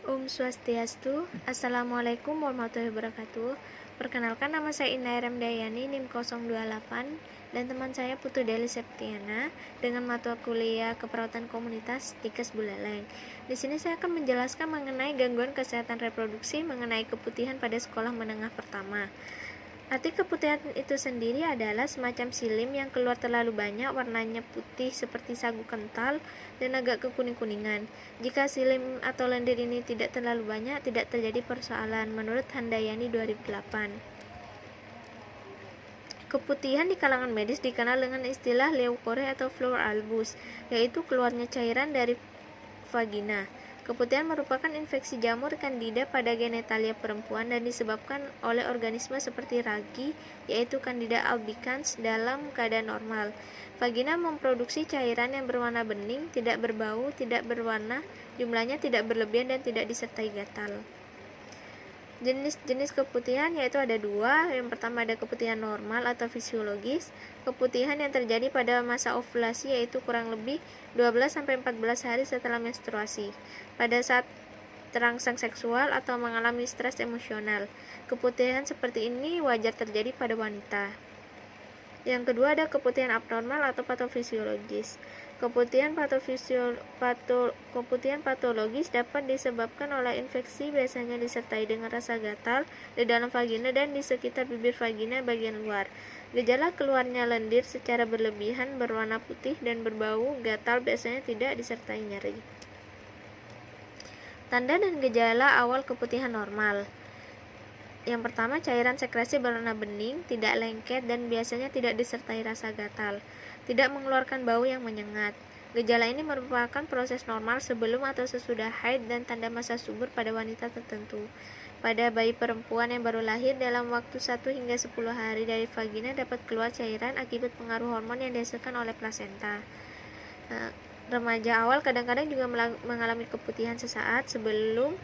Om Swastiastu. Assalamualaikum warahmatullahi wabarakatuh. Perkenalkan, nama saya Indah Remdayani, NIM 028, dan teman saya Putu Deli Septiana dengan mata kuliah Keperawatan Komunitas Tikes Buleleng. Di sini saya akan menjelaskan mengenai gangguan kesehatan reproduksi mengenai keputihan pada sekolah menengah pertama. Arti keputihan itu sendiri adalah semacam silim yang keluar terlalu banyak, warnanya putih seperti sagu kental dan agak kekuning-kuningan. Jika silim atau lendir ini tidak terlalu banyak, tidak terjadi persoalan, menurut Handayani 2008. Keputihan di kalangan medis dikenal dengan istilah leukoria atau fleur albus, yaitu keluarnya cairan dari vagina. Keputihan merupakan infeksi jamur Candida pada genitalia perempuan dan disebabkan oleh organisme seperti ragi, yaitu Candida albicans, dalam keadaan normal. Vagina memproduksi cairan yang berwarna bening, tidak berbau, tidak berwarna, jumlahnya tidak berlebihan dan tidak disertai gatal. Jenis-jenis keputihan yaitu ada dua. Yang pertama ada keputihan normal atau fisiologis. Keputihan yang terjadi pada masa ovulasi, yaitu kurang lebih 12-14 hari setelah menstruasi, pada saat terangsang seksual atau mengalami stres emosional. Keputihan seperti ini wajar terjadi pada wanita. Yang kedua ada keputihan abnormal atau patofisiologis. Keputihan patologis dapat disebabkan oleh infeksi, biasanya disertai dengan rasa gatal di dalam vagina dan di sekitar bibir vagina bagian luar. Gejala keluarnya lendir secara berlebihan, berwarna putih dan berbau, gatal biasanya tidak disertai nyeri. Tanda dan gejala awal keputihan normal. Yang pertama, cairan sekresi berwarna bening, tidak lengket dan biasanya tidak disertai rasa gatal, tidak mengeluarkan bau yang menyengat. Gejala ini merupakan proses normal sebelum atau sesudah haid dan tanda masa subur pada wanita tertentu. Pada bayi perempuan yang baru lahir, dalam waktu 1 hingga 10 hari dari vagina dapat keluar cairan akibat pengaruh hormon yang dihasilkan oleh plasenta. Remaja awal kadang-kadang juga mengalami keputihan sesaat sebelum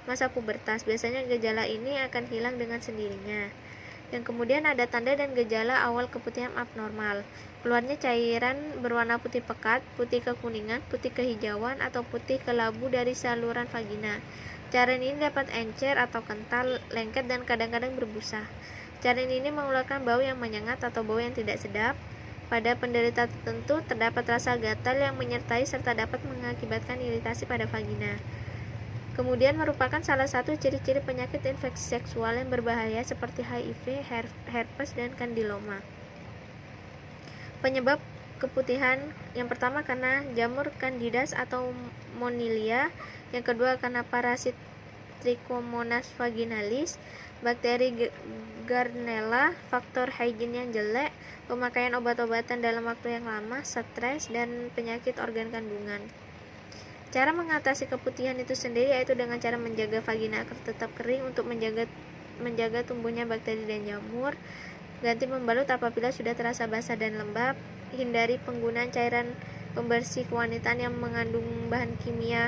masa pubertas. Biasanya gejala ini akan hilang dengan sendirinya. Yang kemudian ada tanda dan gejala awal keputihan abnormal. Keluarnya cairan berwarna putih pekat, putih kekuningan, putih kehijauan, atau putih kelabu dari saluran vagina. Cairan ini dapat encer atau kental, lengket, dan kadang-kadang berbusa. Cairan ini mengeluarkan bau yang menyengat atau bau yang tidak sedap. Pada penderita tertentu terdapat rasa gatal yang menyertai serta dapat mengakibatkan iritasi pada vagina. Kemudian merupakan salah satu ciri-ciri penyakit infeksi seksual yang berbahaya seperti HIV, herpes, dan kandiloma. Penyebab keputihan yang pertama karena jamur Candidas atau Monilia, yang kedua karena parasit Trichomonas vaginalis, bakteri Gardnerella, faktor hygiene yang jelek, pemakaian obat-obatan dalam waktu yang lama, stres, dan penyakit organ kandungan. Cara mengatasi keputihan itu sendiri yaitu dengan cara menjaga vagina agar tetap kering untuk menjaga tumbuhnya bakteri dan jamur. Ganti membalut apabila sudah terasa basah dan lembab. Hindari penggunaan cairan pembersih kewanitaan yang mengandung bahan kimia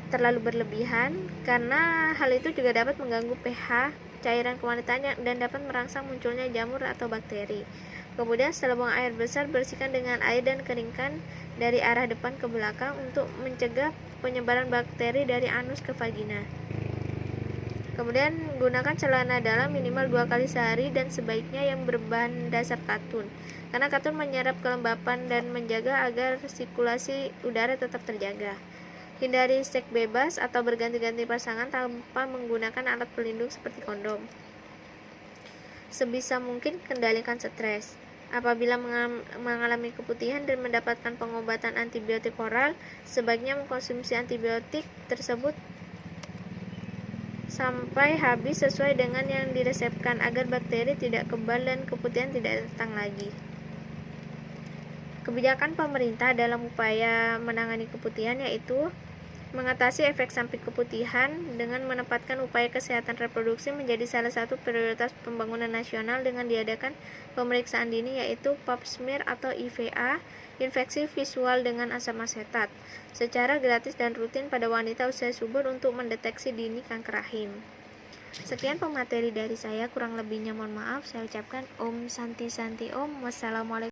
terlalu berlebihan, karena hal itu juga dapat mengganggu pH cairan kewanitaan dan dapat merangsang munculnya jamur atau bakteri. Kemudian setelah buang air besar, bersihkan dengan air dan keringkan dari arah depan ke belakang untuk mencegah penyebaran bakteri dari anus ke vagina. Kemudian gunakan celana dalam minimal 2 kali sehari dan sebaiknya yang berbahan dasar katun, karena katun menyerap kelembapan dan menjaga agar sirkulasi udara tetap terjaga. Hindari seks bebas atau berganti-ganti pasangan tanpa menggunakan alat pelindung seperti kondom. Sebisa mungkin kendalikan stres. Apabila mengalami keputihan dan mendapatkan pengobatan antibiotik oral, sebaiknya mengkonsumsi antibiotik tersebut sampai habis sesuai dengan yang diresepkan agar bakteri tidak kebal dan keputihan tidak datang lagi. Kebijakan pemerintah dalam upaya menangani keputihan yaitu mengatasi efek samping keputihan dengan menempatkan upaya kesehatan reproduksi menjadi salah satu prioritas pembangunan nasional dengan diadakan pemeriksaan dini yaitu pap smear atau IVA, infeksi visual dengan asam asetat, secara gratis dan rutin pada wanita usia subur untuk mendeteksi dini kanker rahim. Sekian pemateri dari saya, kurang lebihnya mohon maaf. Saya ucapkan Om Santi Santi Om. Wassalamualaikum.